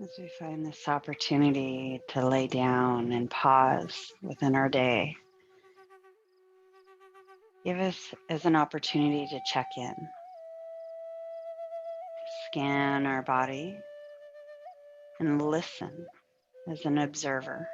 As we find this opportunity to lay down and pause within our day, give us as an opportunity to check in, scan our body, and listen as an observer.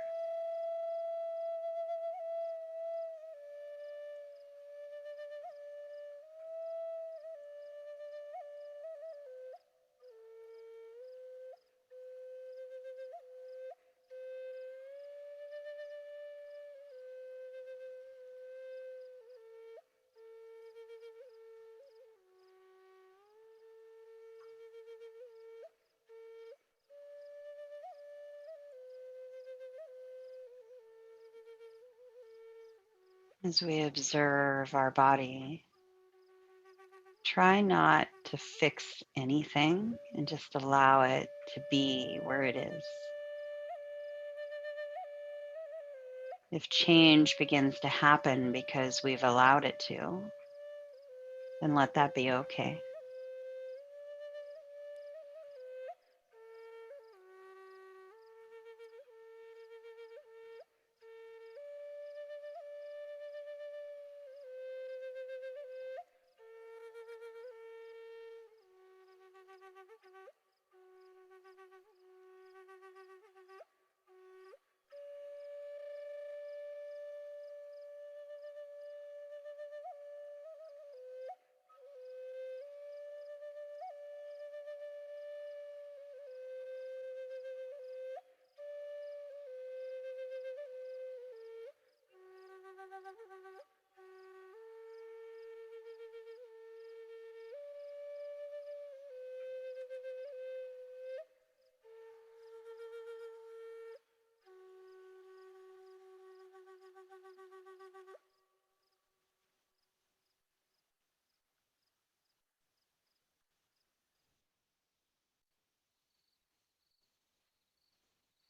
As we observe our body, try not to fix anything and just allow it to be where it is. If change begins to happen because we've allowed it to, then let that be okay.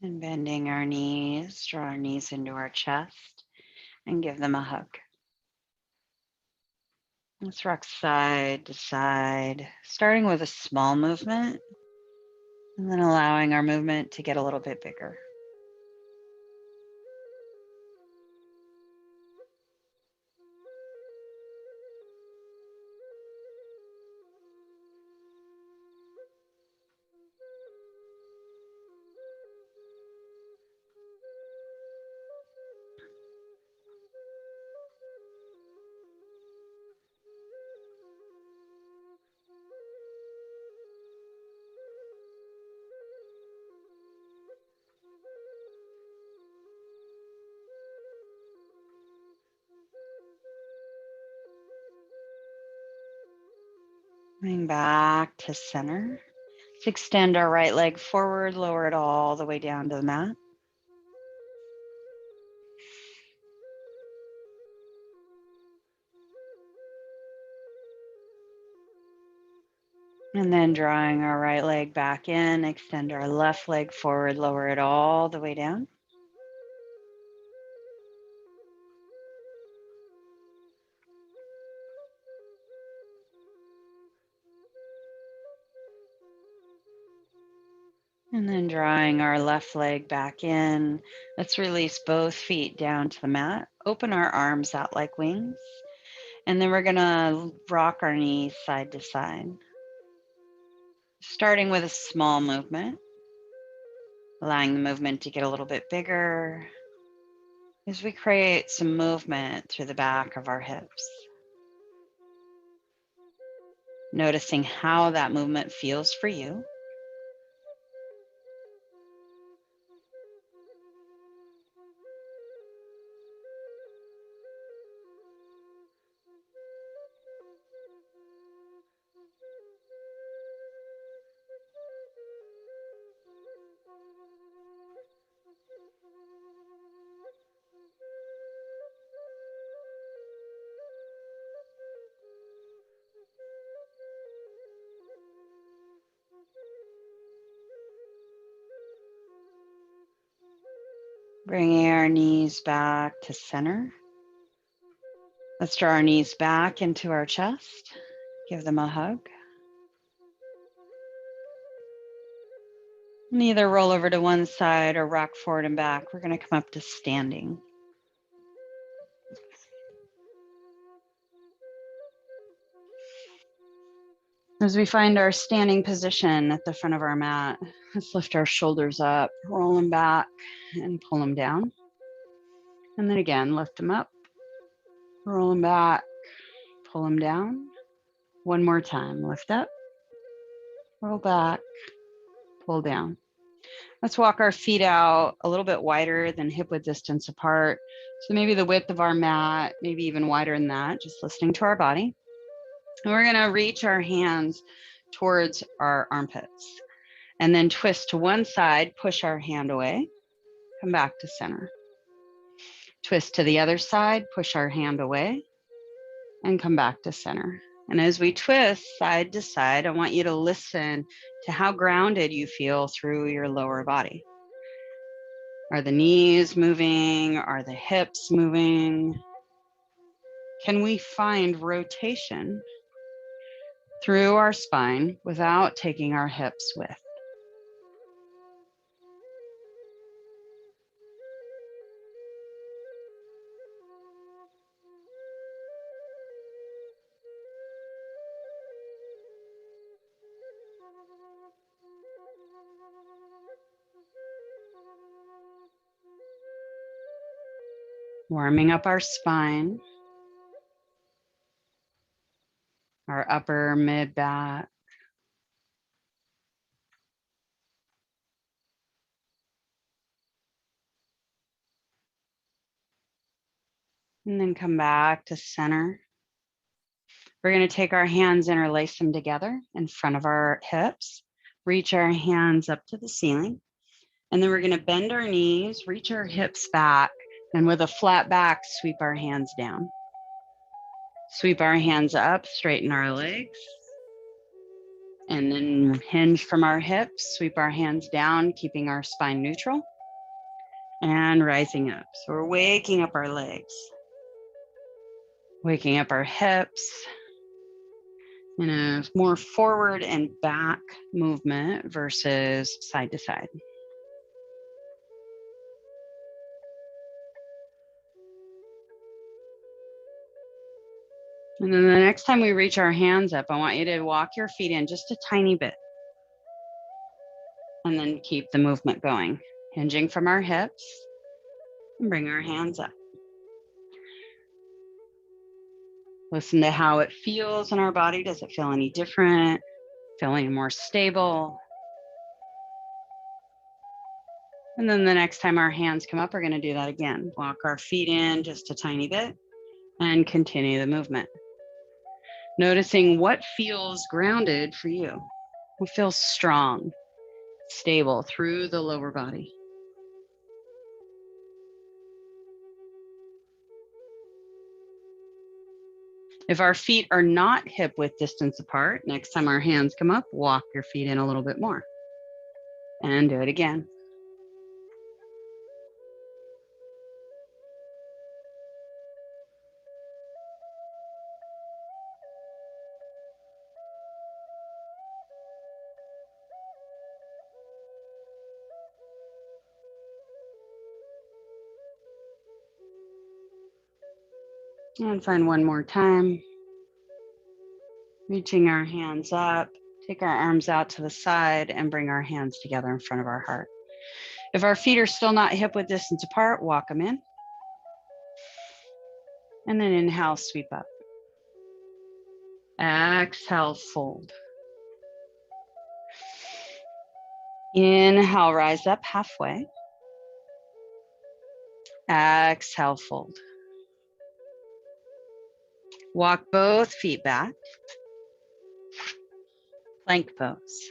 And bending our knees, draw our knees into our chest and give them a hug. Let's rock side to side, starting with a small movement and then allowing our movement to get a little bit bigger. Coming back to center. Let's extend our right leg forward, lower it all the way down to the mat. And then drawing our right leg back in, extend our left leg forward, lower it all the way down. And then drawing our left leg back in, let's release both feet down to the mat. Open our arms out like wings. And then we're gonna rock our knees side to side. Starting with a small movement, allowing the movement to get a little bit bigger as we create some movement through the back of our hips. Noticing how that movement feels for you. Bringing our knees back to center. Let's draw our knees back into our chest. Give them a hug. And either roll over to one side or rock forward and back. We're going to come up to standing. As we find our standing position at the front of our mat, let's lift our shoulders up, roll them back, and pull them down. And then again, lift them up, roll them back, pull them down. One more time, lift up, roll back, pull down. Let's walk our feet out a little bit wider than hip width distance apart. So maybe the width of our mat, maybe even wider than that, just listening to our body. And we're gonna reach our hands towards our armpits and then twist to one side, push our hand away, come back to center. Twist to the other side, push our hand away and come back to center. And as we twist side to side, I want you to listen to how grounded you feel through your lower body. Are the knees moving? Are the hips moving? Can we find rotation through our spine without taking our hips with? Warming up our spine, our upper mid back. And then come back to center. We're going to take our hands, interlace them together in front of our hips, reach our hands up to the ceiling. And then we're going to bend our knees, reach our hips back, and with a flat back, sweep our hands down. Sweep our hands up, straighten our legs, and then hinge from our hips, sweep our hands down, keeping our spine neutral, and rising up. So we're waking up our legs, waking up our hips in a more forward and back movement versus side to side. And then the next time we reach our hands up, I want you to walk your feet in just a tiny bit. And then keep the movement going. Hinging from our hips and bring our hands up. Listen to how it feels in our body. Does it feel any different? Feeling more stable? And then the next time our hands come up, we're going to do that again. Walk our feet in just a tiny bit and continue the movement. Noticing what feels grounded for you. What feels strong, stable through the lower body. If our feet are not hip width distance apart, next time our hands come up, walk your feet in a little bit more. And do it again. And find one more time. Reaching our hands up, take our arms out to the side and bring our hands together in front of our heart. If our feet are still not hip width distance apart, walk them in. And then inhale, sweep up. Exhale, fold. Inhale, rise up halfway. Exhale, fold. Walk both feet back. Plank pose.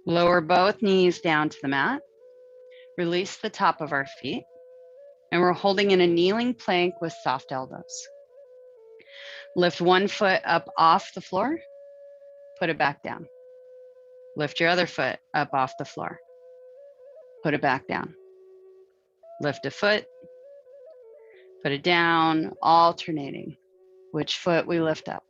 Lower both knees down to the mat. Release the top of our feet. And we're holding in a kneeling plank with soft elbows. Lift one foot up off the floor. Put it back down. Lift your other foot up off the floor. Put it back down. Lift a foot. Put it down, alternating which foot we lift up.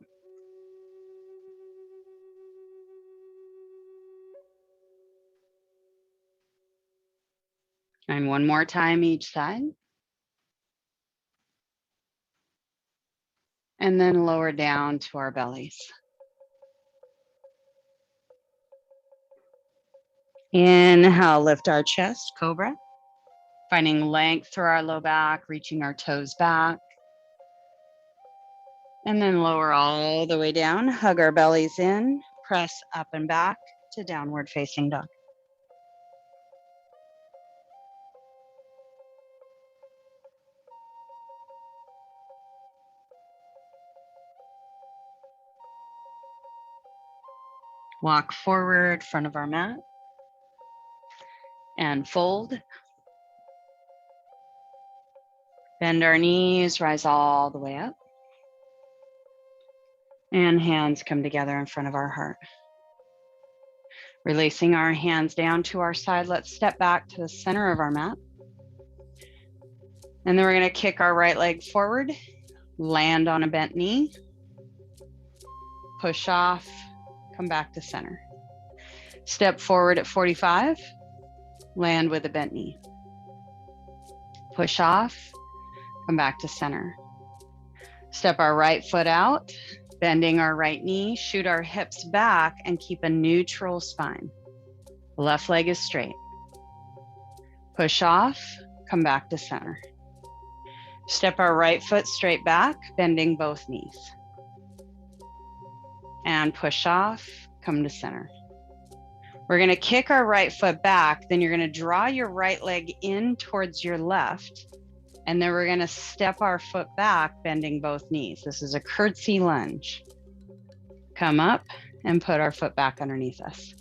And one more time each side. And then lower down to our bellies. Inhale, lift our chest, cobra. Finding length through our low back, reaching our toes back. And then lower all the way down, hug our bellies in, press up and back to downward facing dog. Walk forward, front of our mat, and fold. Bend our knees, rise all the way up. And hands come together in front of our heart. Releasing our hands down to our side, let's step back to the center of our mat. And then we're going to kick our right leg forward, land on a bent knee, push off, come back to center. Step forward at 45, land with a bent knee. Push off, come back to center. Step our right foot out, bending our right knee, shoot our hips back and keep a neutral spine. Left leg is straight. Push off, come back to center. Step our right foot straight back, bending both knees. And push off, come to center. We're going to kick our right foot back, then you're going to draw your right leg in towards your left, and then we're going to step our foot back, bending both knees. This is a curtsy lunge. Come up and put our foot back underneath us.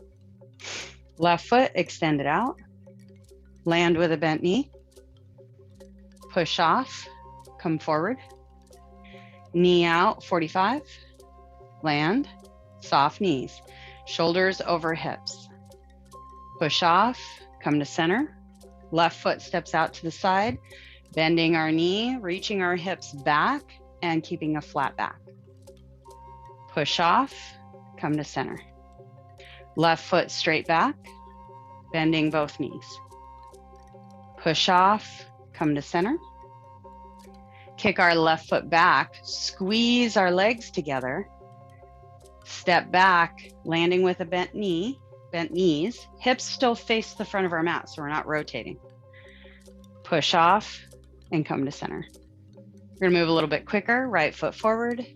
Left foot extended out, land with a bent knee, push off, come forward, knee out, 45, land, soft knees, shoulders over hips. Push off, come to center. Left foot steps out to the side, bending our knee, reaching our hips back and keeping a flat back. Push off, come to center. Left foot straight back, bending both knees. Push off, come to center. Kick our left foot back, squeeze our legs together. Step back, landing with a bent knee, bent knees. Hips still face the front of our mat, so we're not rotating. Push off and come to center. We're gonna move a little bit quicker. Right foot forward,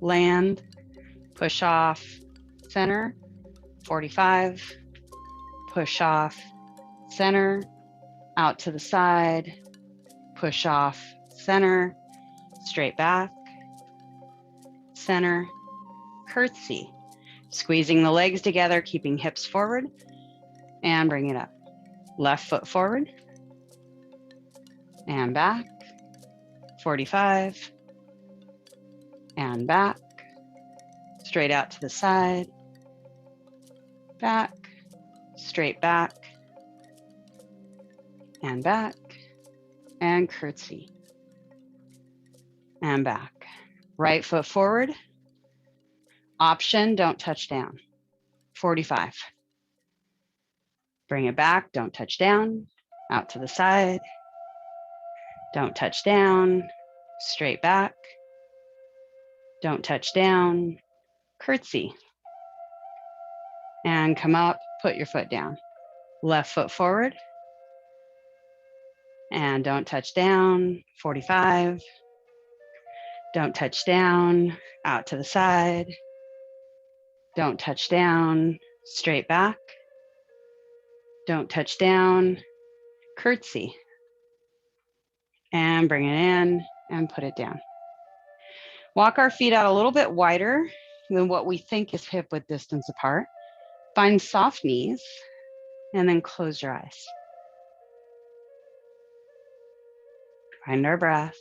land, push off, center, 45, push off, center, out to the side, push off, center, straight back, center, curtsy. Squeezing the legs together, keeping hips forward, and bring it up. Left foot forward, and back, 45, and back, straight out to the side, back, straight back, and back, and curtsy, and back. Right foot forward, option, don't touch down, 45. Bring it back, don't touch down, out to the side, don't touch down, straight back, don't touch down, curtsy, and come up, put your foot down. Left foot forward, and don't touch down, 45, don't touch down, out to the side, don't touch down, straight back, don't touch down, curtsy, and bring it in and put it down. Walk our feet out a little bit wider than what we think is hip width distance apart. Find soft knees and then close your eyes. Find our breath.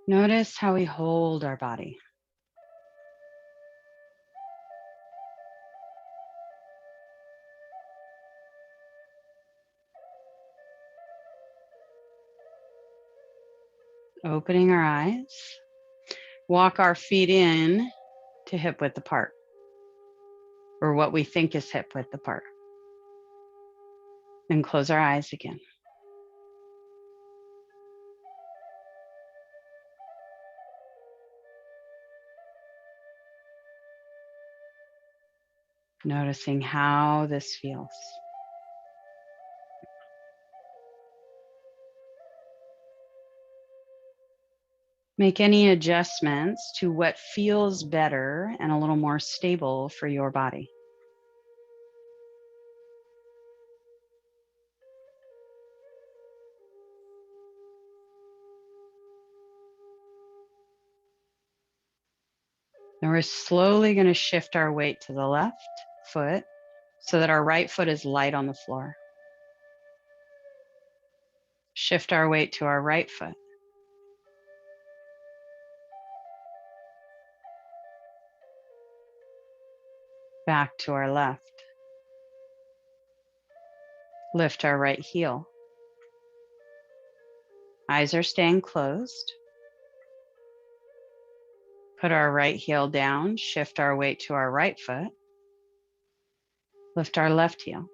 Notice how we hold our body. Opening our eyes. Walk our feet in to hip width apart. or what we think is hip width apart. Then close our eyes again. Noticing how this feels. Make any adjustments to what feels better and a little more stable for your body. Now we're slowly going to shift our weight to the left foot so that our right foot is light on the floor. Shift our weight to our right foot. Back to our left. Lift our right heel. Eyes are staying closed. Put our right heel down, shift our weight to our right foot. Lift our left heel.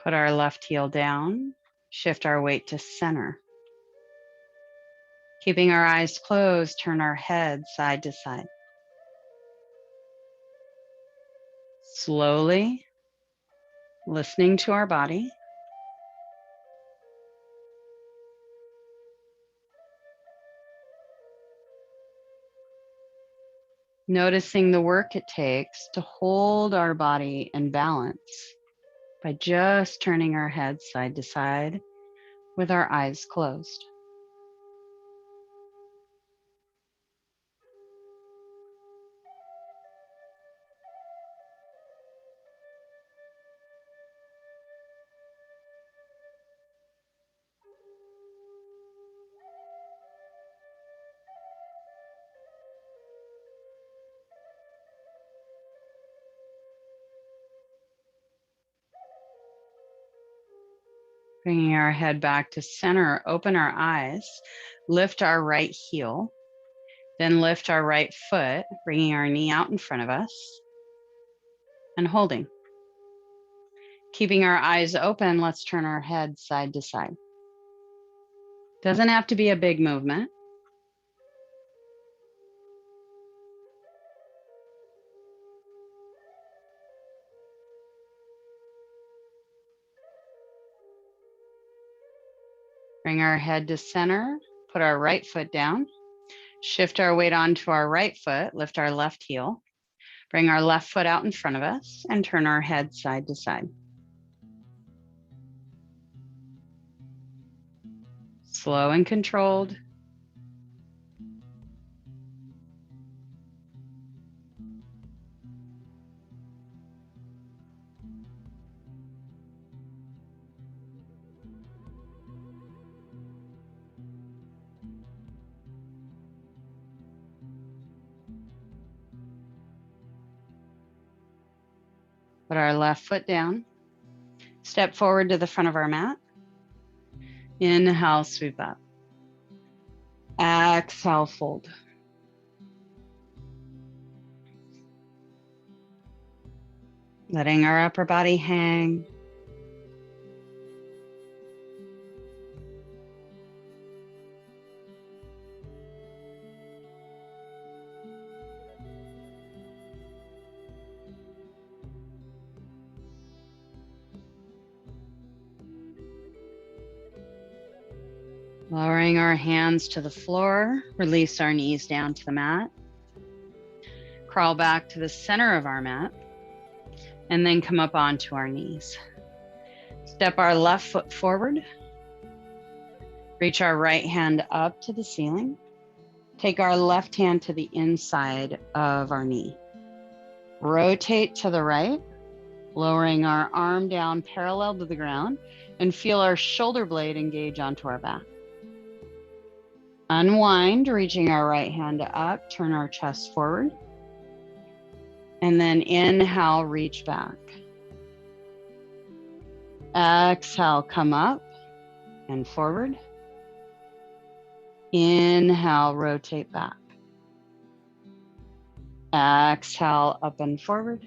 Put our left heel down, shift our weight to center. Keeping our eyes closed, turn our head side to side. Slowly, listening to our body. Noticing the work it takes to hold our body in balance by just turning our head side to side with our eyes closed. Bringing our head back to center, open our eyes, lift our right heel, then lift our right foot, bringing our knee out in front of us and holding. Keeping our eyes open, let's turn our head side to side. Doesn't have to be a big movement. Bring our head to center, put our right foot down, shift our weight onto our right foot, lift our left heel, bring our left foot out in front of us and turn our head side to side. Slow and controlled. Put our left foot down. Step forward to the front of our mat. Inhale, sweep up. Exhale, fold. Letting our upper body hang. Lowering our hands to the floor, release our knees down to the mat. Crawl back to the center of our mat, and then come up onto our knees. Step our left foot forward. Reach our right hand up to the ceiling. Take our left hand to the inside of our knee. Rotate to the right, lowering our arm down parallel to the ground, and feel our shoulder blade engage onto our back. Unwind, reaching our right hand up, turn our chest forward. And then inhale, reach back. Exhale, come up and forward. Inhale, rotate back. Exhale, up and forward.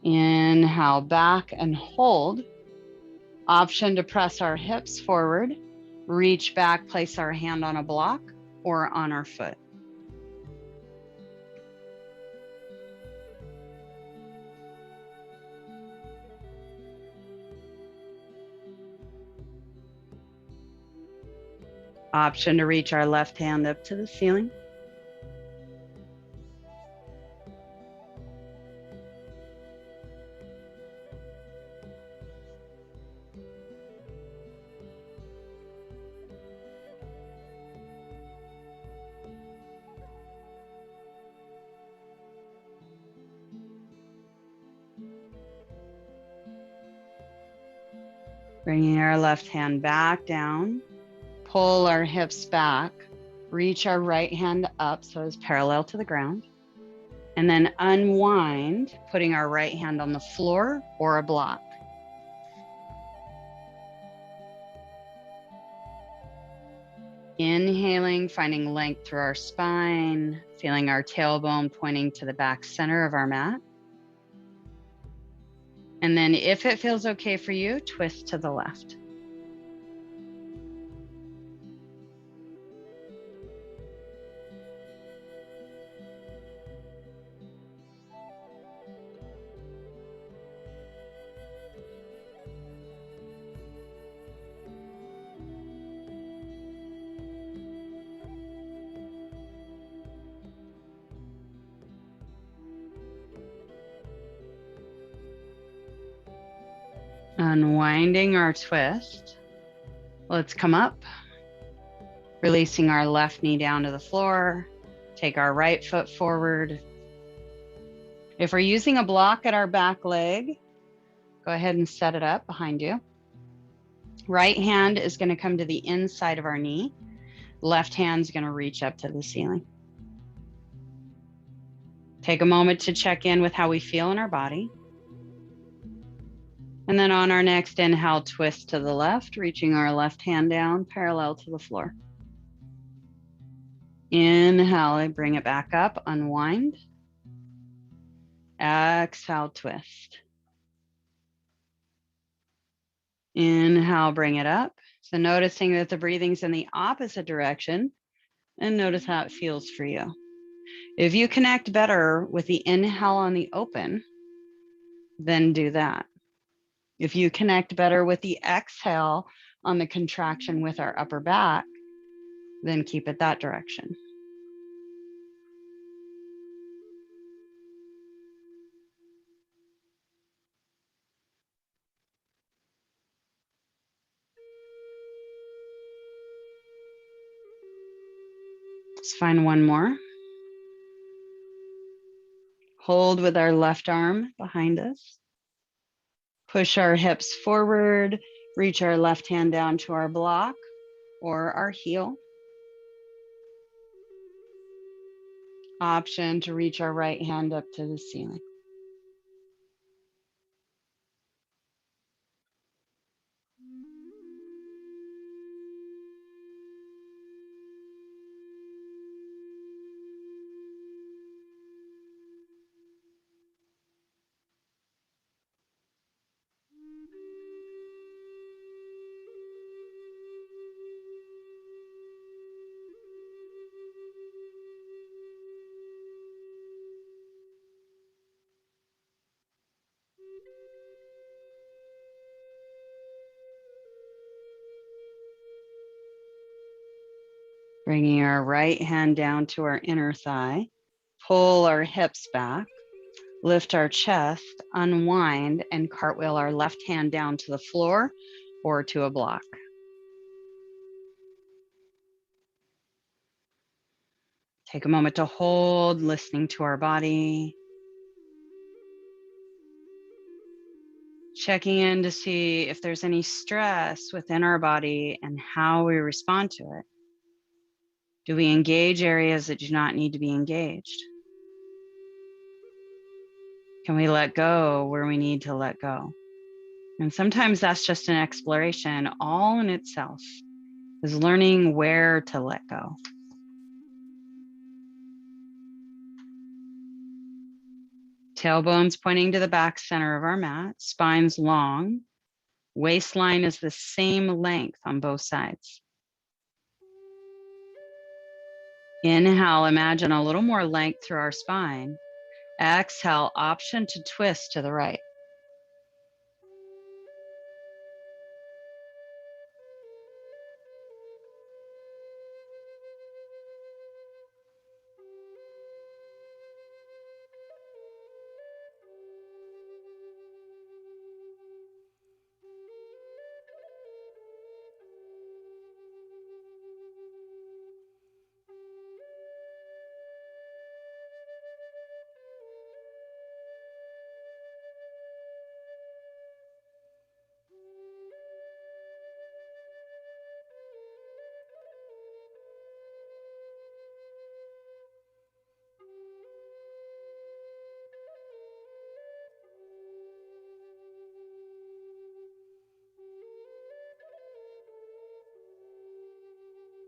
Inhale, back and hold. Option to press our hips forward, reach back, place our hand on a block or on our foot. Option to reach our left hand up to the ceiling. Bringing our left hand back down, pull our hips back, reach our right hand up so it's parallel to the ground, and then unwind, putting our right hand on the floor or a block. Inhaling, finding length through our spine, feeling our tailbone pointing to the back center of our mat. And then if it feels okay for you, twist to the left. Unwinding our twist. Let's come up, releasing our left knee down to the floor. Take our right foot forward. If we're using a block at our back leg, go ahead and set it up behind you. Right hand is going to come to the inside of our knee. Left hand's going to reach up to the ceiling. Take a moment to check in with how we feel in our body. And then on our next inhale, twist to the left, reaching our left hand down parallel to the floor. Inhale, bring it back up, unwind. Exhale, twist. Inhale, bring it up. So noticing that the breathing's in the opposite direction, and notice how it feels for you. If you connect better with the inhale on the open, then do that. If you connect better with the exhale on the contraction with our upper back, then keep it that direction. Let's find one more. Hold with our left arm behind us. Push our hips forward, reach our left hand down to our block or our heel. Option to reach our right hand up to the ceiling. Bringing our right hand down to our inner thigh, pull our hips back, lift our chest, unwind, and cartwheel our left hand down to the floor or to a block. Take a moment to hold, listening to our body. Checking in to see if there's any stress within our body and how we respond to it. Do we engage areas that do not need to be engaged? Can we let go where we need to let go? And sometimes that's just an exploration all in itself. is learning where to let go. Tailbones pointing to the back center of our mat, spine's long, waistline is the same length on both sides. Inhale, imagine a little more length through our spine. Exhale, option to twist to the right.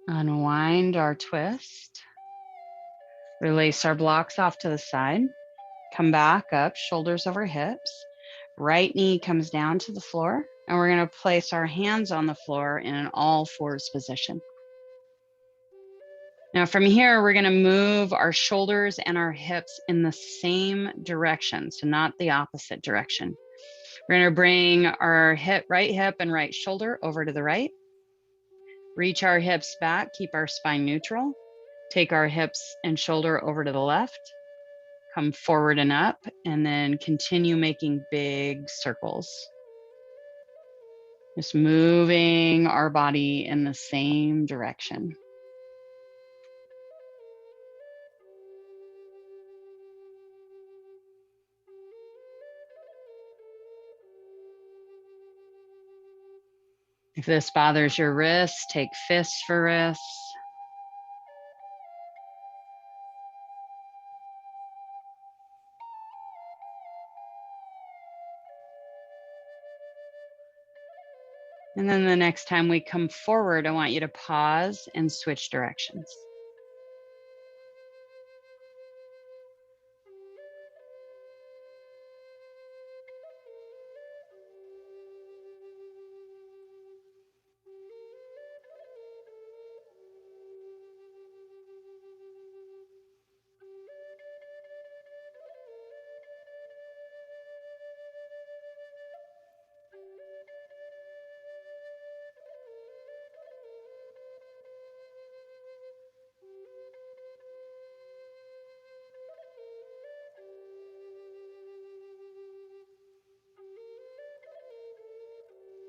Unwind our twist. Release our blocks off to the side. Come back up, shoulders over hips. Right knee comes down to the floor, and we're going to place our hands on the floor in an all fours position. Now from here, we're going to move our shoulders and our hips in the same direction, so not the opposite direction. We're going to bring our right hip and right shoulder over to the right. Reach our hips back, keep our spine neutral. Take our hips and shoulder over to the left. Come forward and up, and then continue making big circles. Just moving our body in the same direction. If this bothers your wrists, take fists for wrists. And then the next time we come forward, I want you to pause and switch directions.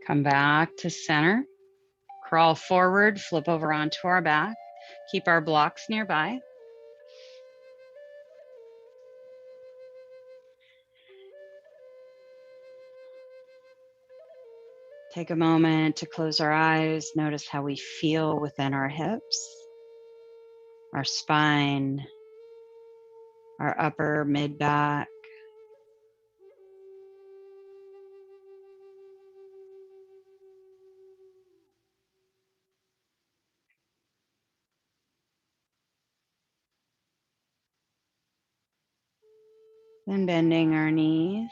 Come back to center. Crawl forward, flip over onto our back. Keep our blocks nearby. Take a moment to close our eyes. Notice how we feel within our hips, our spine, our upper mid back. Then bending our knees.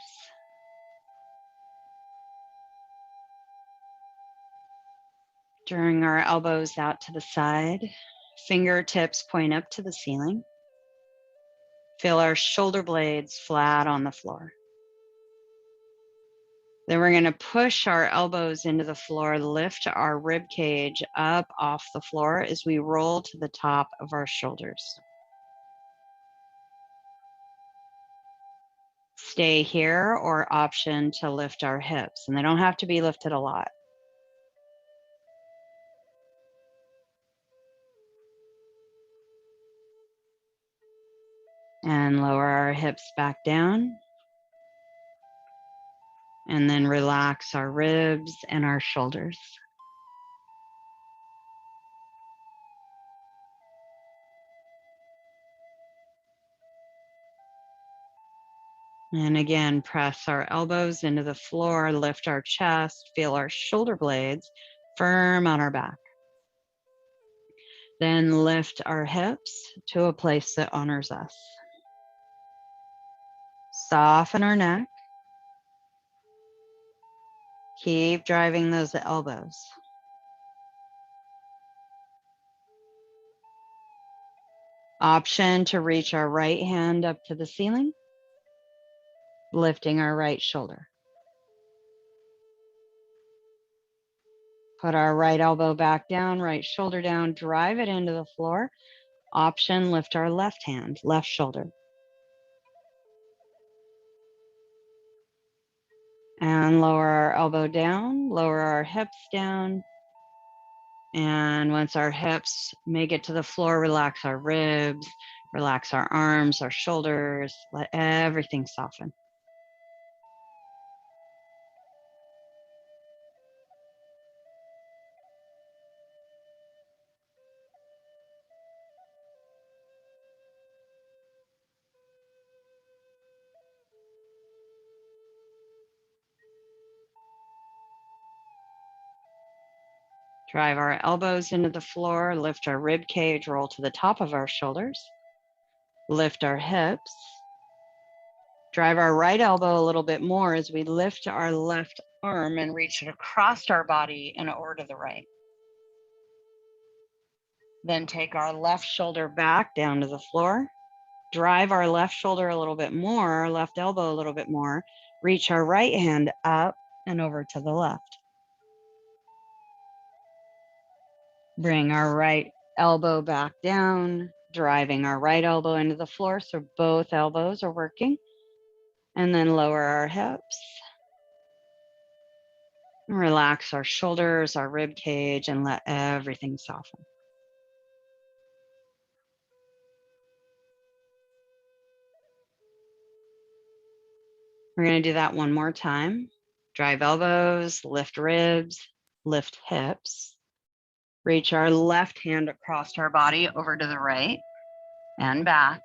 Drawing our elbows out to the side. Fingertips point up to the ceiling. Feel our shoulder blades flat on the floor. Then we're going to push our elbows into the floor, lift our rib cage up off the floor as we roll to the top of our shoulders. Stay here or option to lift our hips, and they don't have to be lifted a lot. And lower our hips back down. And then relax our ribs and our shoulders. And again, press our elbows into the floor, lift our chest, feel our shoulder blades firm on our back. Then lift our hips to a place that honors us. Soften our neck. Keep driving those elbows. Option to reach our right hand up to the ceiling, lifting our right shoulder. Put our right elbow back down, right shoulder down, drive it into the floor. Option, lift our left hand, left shoulder. And lower our elbow down, lower our hips down. And once our hips make it to the floor, relax our ribs, relax our arms, our shoulders, let everything soften. Drive our elbows into the floor, lift our rib cage, roll to the top of our shoulders, lift our hips, drive our right elbow a little bit more as we lift our left arm and reach it across our body and over to the right. Then take our left shoulder back down to the floor, drive our left shoulder a little bit more, left elbow a little bit more, reach our right hand up and over to the left. Bring our right elbow back down, driving our right elbow into the floor so both elbows are working. And then lower our hips. Relax our shoulders, our rib cage, and let everything soften. We're going to do that one more time. Drive elbows, lift ribs, lift hips. Reach our left hand across our body over to the right and back.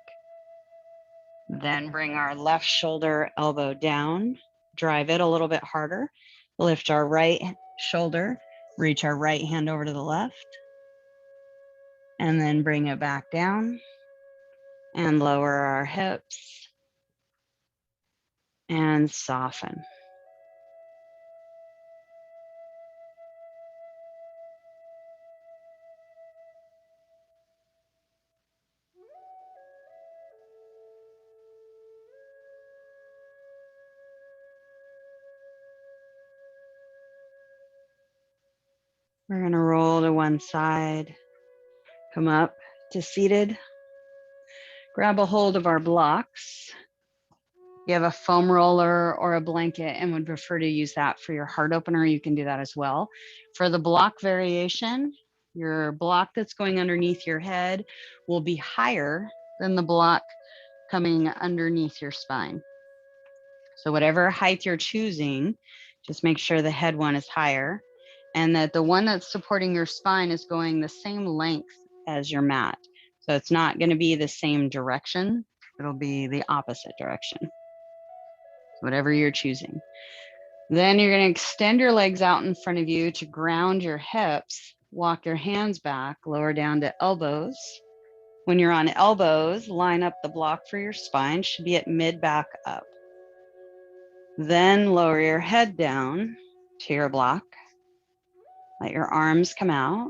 Then bring our left shoulder, elbow down, drive it a little bit harder. Lift our right shoulder, reach our right hand over to the left, and then bring it back down and lower our hips and soften. We're going to roll to one side, come up to seated, grab a hold of our blocks. If you have a foam roller or a blanket and would prefer to use that for your heart opener, you can do that as well. For the block variation, your block that's going underneath your head will be higher than the block coming underneath your spine. So whatever height you're choosing, just make sure the head one is higher and that the one that's supporting your spine is going the same length as your mat. So it's not going to be the same direction. It'll be the opposite direction, whatever you're choosing. Then you're going to extend your legs out in front of you to ground your hips. Walk your hands back, lower down to elbows. When you're on elbows, line up the block for your spine, should be at mid back up. Then lower your head down to your block. Let your arms come out.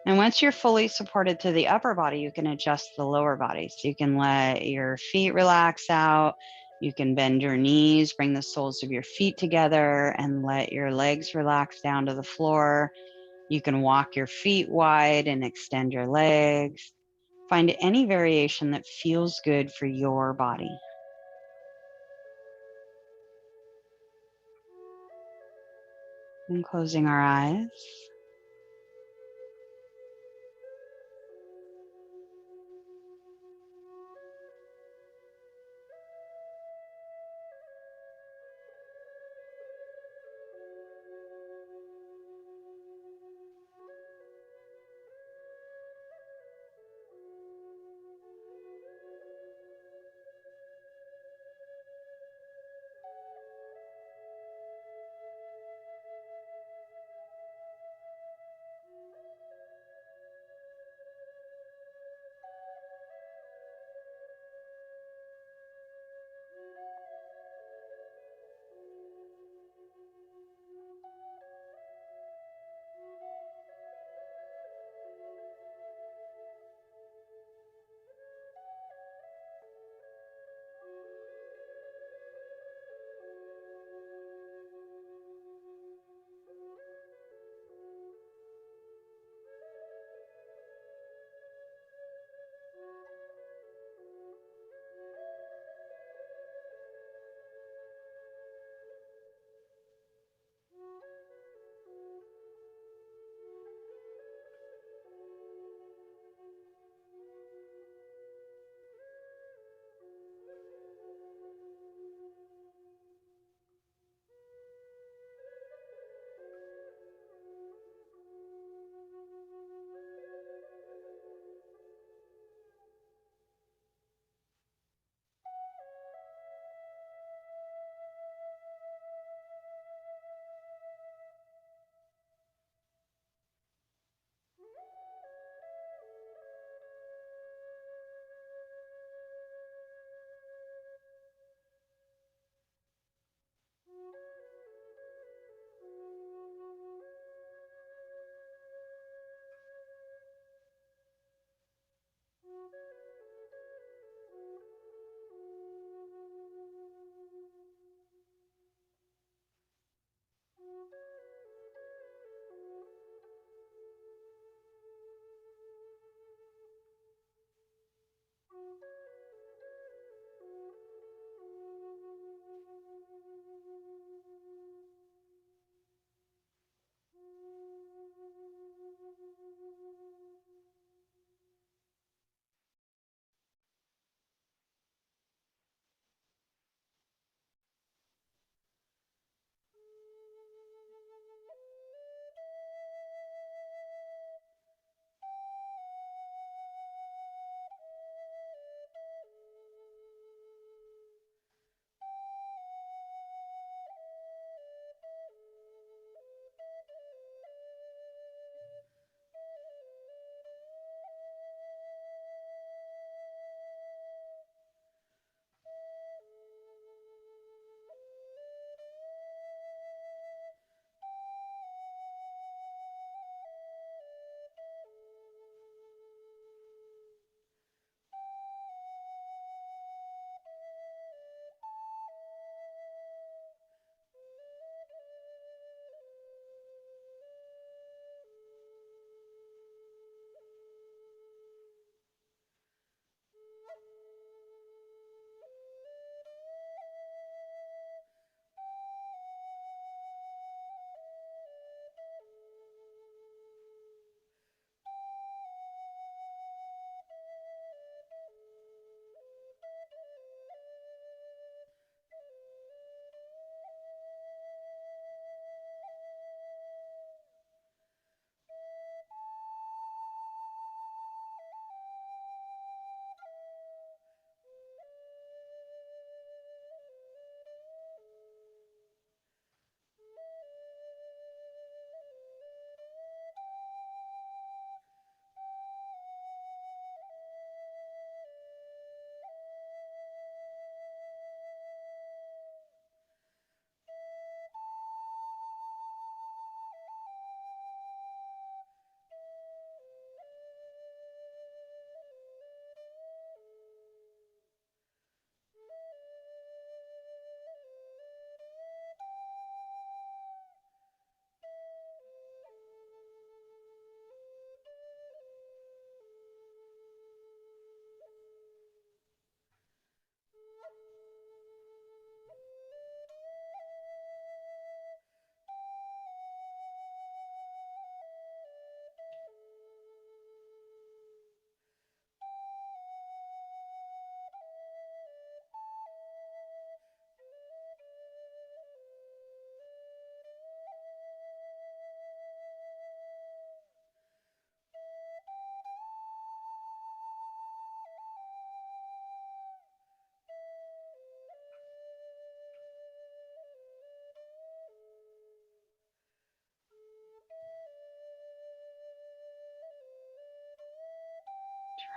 And once you're fully supported to the upper body, you can adjust the lower body. So you can let your feet relax out. You can bend your knees, bring the soles of your feet together and let your legs relax down to the floor. You can walk your feet wide and extend your legs. Find any variation that feels good for your body. And closing our eyes.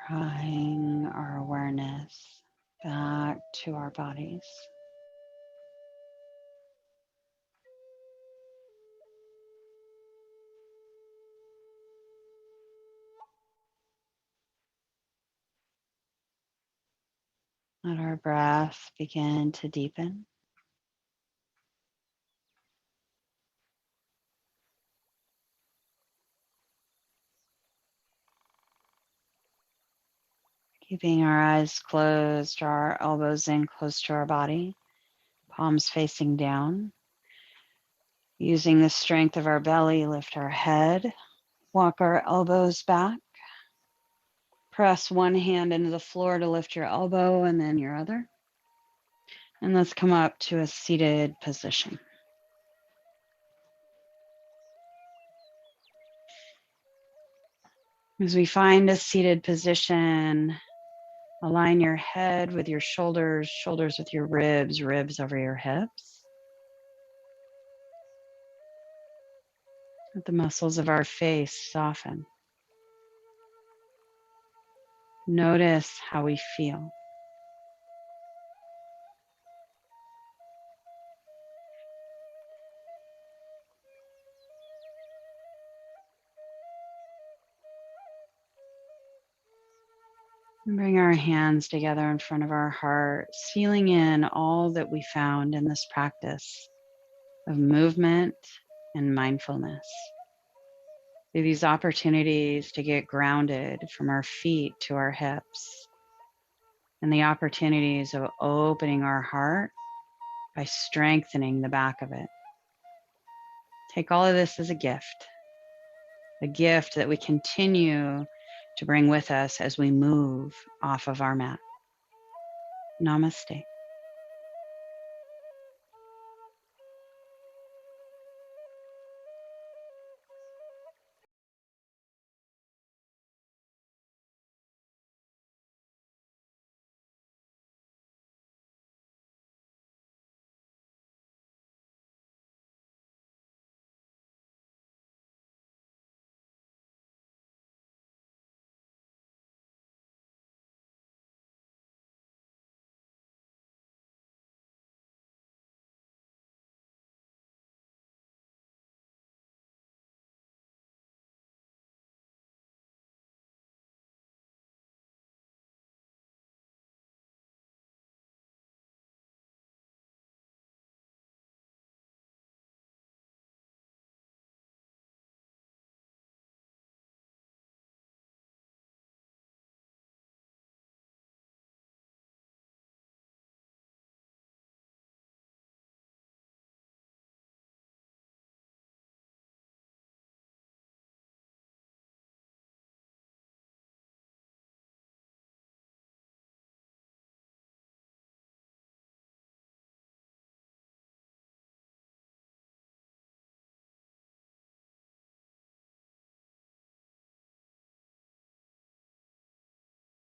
Drawing our awareness back to our bodies. Let our breath begin to deepen. Keeping our eyes closed, our elbows in close to our body, palms facing down. Using the strength of our belly, lift our head, walk our elbows back. Press one hand into the floor to lift your elbow and then your other. And let's come up to a seated position. As we find a seated position, align your head with your shoulders, shoulders with your ribs, ribs over your hips. Let the muscles of our face soften. Notice how we feel. And bring our hands together in front of our hearts, feeling in all that we found in this practice of movement and mindfulness. Through these opportunities to get grounded from our feet to our hips, and the opportunities of opening our heart by strengthening the back of it. Take all of this as a gift that we continue to bring with us as we move off of our mat. Namaste.